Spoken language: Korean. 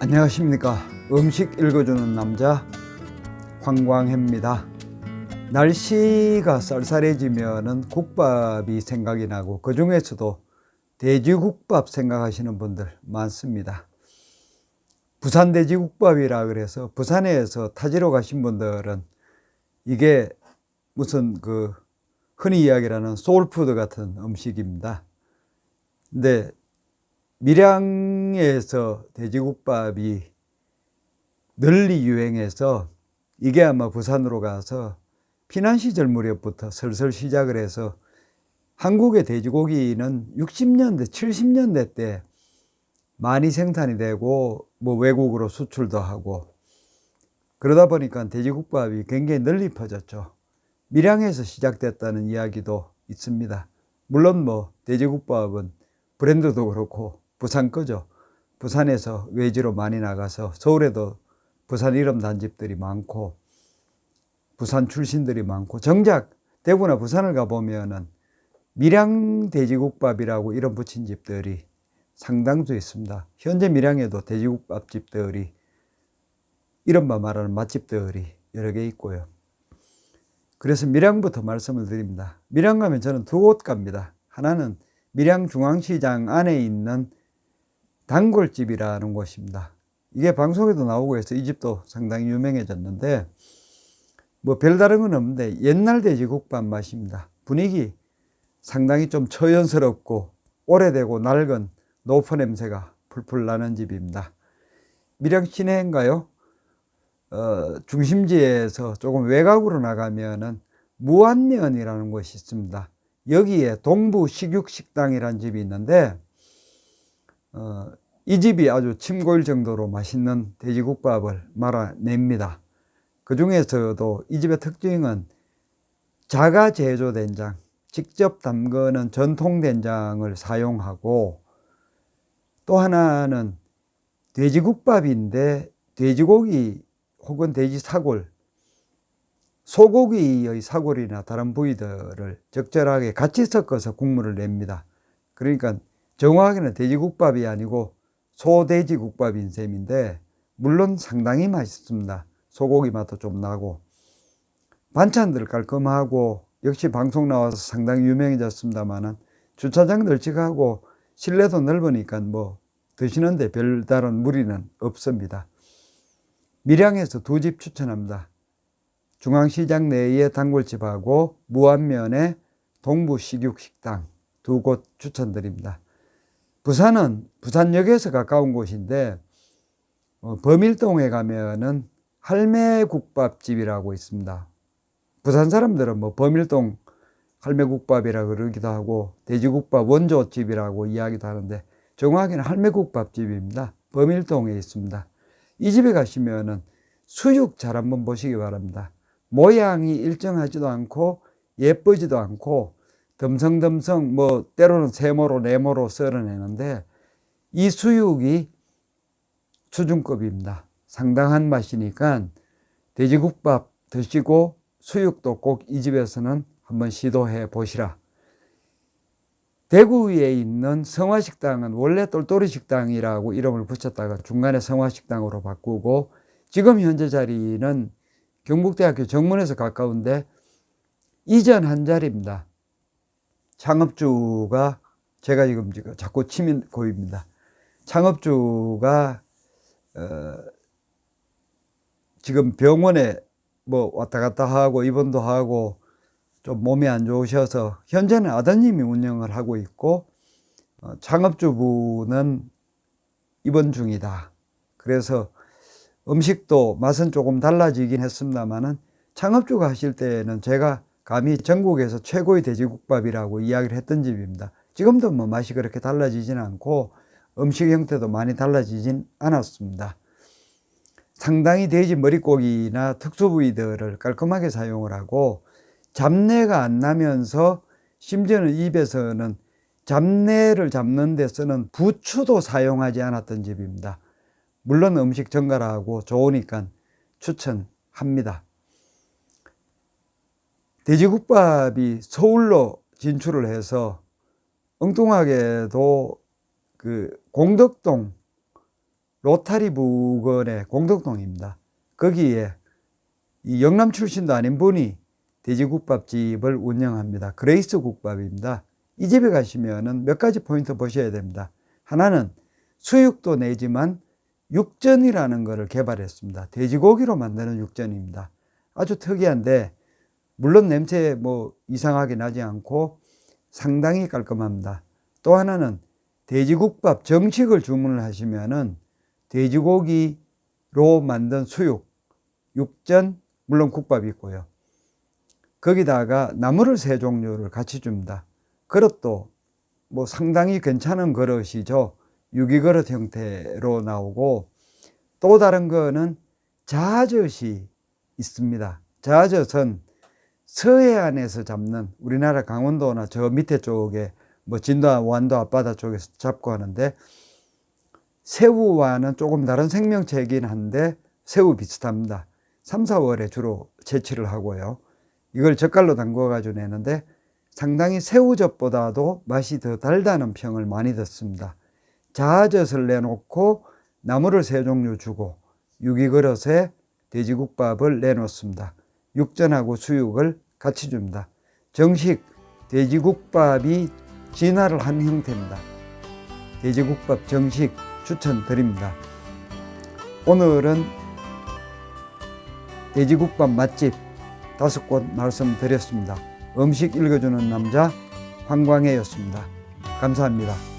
안녕하십니까. 음식 읽어주는 남자 황광해입니다. 날씨가 쌀쌀해지면은 국밥이 생각이 나고 그 중에서도 돼지국밥 생각하시는 분들 많습니다. 부산 돼지국밥이라 그래서 부산에서 타지로 가신 분들은 이게 무슨 흔히 이야기하는 소울푸드 같은 음식입니다. 근데 밀양에서 돼지국밥이 널리 유행해서 이게 아마 부산으로 가서 피난시절 무렵부터 슬슬 시작을 해서 한국의 돼지고기는 60년대, 70년대 때 많이 생산이 되고 외국으로 수출도 하고 그러다 보니까 돼지국밥이 굉장히 널리 퍼졌죠. 밀양에서 시작됐다는 이야기도 있습니다. 물론 돼지국밥은 브랜드도 그렇고 부산 거죠. 부산에서 외지로 많이 나가서 서울에도 부산 이름 단집들이 많고 부산 출신들이 많고 정작 대구나 부산을 가보면은 밀양 돼지국밥이라고 이름 붙인 집들이 상당수 있습니다. 현재 밀양에도 돼지국밥 집들이 이른바 말하는 맛집들이 여러 개 있고요. 그래서 밀양부터 말씀을 드립니다. 밀양 가면 저는 두 곳 갑니다. 하나는 밀양중앙시장 안에 있는 단골집이라는 곳입니다. 이게 방송에도 나오고 해서 이 집도 상당히 유명해졌는데 별다른 건 없는데 옛날 돼지국밥 맛입니다. 분위기 상당히 좀 처연스럽고 오래되고 낡은 노포 냄새가 풀풀 나는 집입니다. 밀양 시내인가요? 중심지에서 조금 외곽으로 나가면은 무안면이라는 곳이 있습니다. 여기에 동부 식육식당이라는 집이 있는데 이 집이 아주 침 고일 정도로 맛있는 돼지국밥을 말아냅니다. 그 중에서도 이 집의 특징은 자가 제조 된장, 직접 담그는 전통 된장을 사용하고 또 하나는 돼지국밥인데 돼지고기 혹은 돼지 사골, 소고기의 사골이나 다른 부위들을 적절하게 같이 섞어서 국물을 냅니다. 그러니까 정확하게는 돼지국밥이 아니고 소돼지국밥인 셈인데 물론 상당히 맛있습니다. 소고기 맛도 좀 나고 반찬들 깔끔하고 역시 방송 나와서 상당히 유명해졌습니다만은 주차장 널찍하고 실내도 넓으니까 드시는데 별다른 무리는 없습니다. 밀양에서 두 집 추천합니다. 중앙시장 내의 단골집하고 무안면의 동부식육식당 두 곳 추천드립니다. 부산은 부산역에서 가까운 곳인데 범일동에 가면은 할매국밥집이라고 있습니다. 부산 사람들은 범일동 할매국밥이라 그러기도 하고 돼지국밥 원조집이라고 이야기도 하는데 정확히는 할매국밥집입니다. 범일동에 있습니다. 이 집에 가시면은 수육 잘 한번 보시기 바랍니다. 모양이 일정하지도 않고 예쁘지도 않고 듬성듬성 때로는 세모로 네모로 썰어내는데 이 수육이 수준급입니다. 상당한 맛이니까 돼지국밥 드시고 수육도 꼭 이 집에서는 한번 시도해 보시라. 대구에 있는 성화식당은 원래 똘똘이식당이라고 이름을 붙였다가 중간에 성화식당으로 바꾸고 지금 현재 자리는 경북대학교 정문에서 가까운데 이전 한 자리입니다. 창업주가 제가 지금 자꾸 침이 고입니다. 창업주가 지금 병원에 왔다 갔다 하고 입원도 하고 좀 몸이 안 좋으셔서 현재는 아드님이 운영을 하고 있고 창업주부는 입원 중이다. 그래서 음식도 맛은 조금 달라지긴 했습니다만은 창업주가 하실 때는 제가 감히 전국에서 최고의 돼지국밥이라고 이야기를 했던 집입니다. 지금도 맛이 그렇게 달라지진 않고 음식 형태도 많이 달라지진 않았습니다. 상당히 돼지 머릿고기나 특수 부위들을 깔끔하게 사용을 하고 잡내가 안 나면서 심지어는 입에서는 잡내를 잡는 데 쓰는 부추도 사용하지 않았던 집입니다. 물론 음식 정갈하고 좋으니까 추천합니다. 돼지국밥이 서울로 진출을 해서 엉뚱하게도 공덕동 로타리 부근의 공덕동입니다. 거기에 이 영남 출신도 아닌 분이 돼지국밥집을 운영합니다. 그레이스 국밥입니다. 이 집에 가시면은 몇 가지 포인트 보셔야 됩니다. 하나는 수육도 내지만 육전이라는 것을 개발했습니다. 돼지고기로 만드는 육전입니다. 아주 특이한데 물론 냄새 뭐 이상하게 나지 않고 상당히 깔끔합니다. 또 하나는 돼지국밥 정식을 주문을 하시면은 돼지고기로 만든 수육, 육전, 물론 국밥이 있고요. 거기다가 나물을 3종류를 같이 줍니다. 그릇도 뭐 상당히 괜찮은 그릇이죠. 유기그릇 형태로 나오고, 또 다른 거는 자젓이 있습니다. 자젓은 서해안에서 잡는, 우리나라 강원도나 저 밑에 쪽에 뭐 진도, 완도 앞바다 쪽에서 잡고 하는데, 새우와는 조금 다른 생명체이긴 한데 새우 비슷합니다. 3, 4월에 주로 채취를 하고요. 이걸 젓갈로 담궈 가지고 내는데 상당히 새우젓보다도 맛이 더 달다는 평을 많이 듣습니다. 자젓을 내놓고 나물을 3종류 주고 유기그릇에 돼지국밥을 내놓습니다. 육전하고 수육을 같이 줍니다. 정식 돼지국밥이 진화를 한 형태입니다. 돼지국밥 정식 추천드립니다. 오늘은 돼지국밥 맛집 5곳 말씀드렸습니다. 음식 읽어주는 남자 황광혜였습니다. 감사합니다.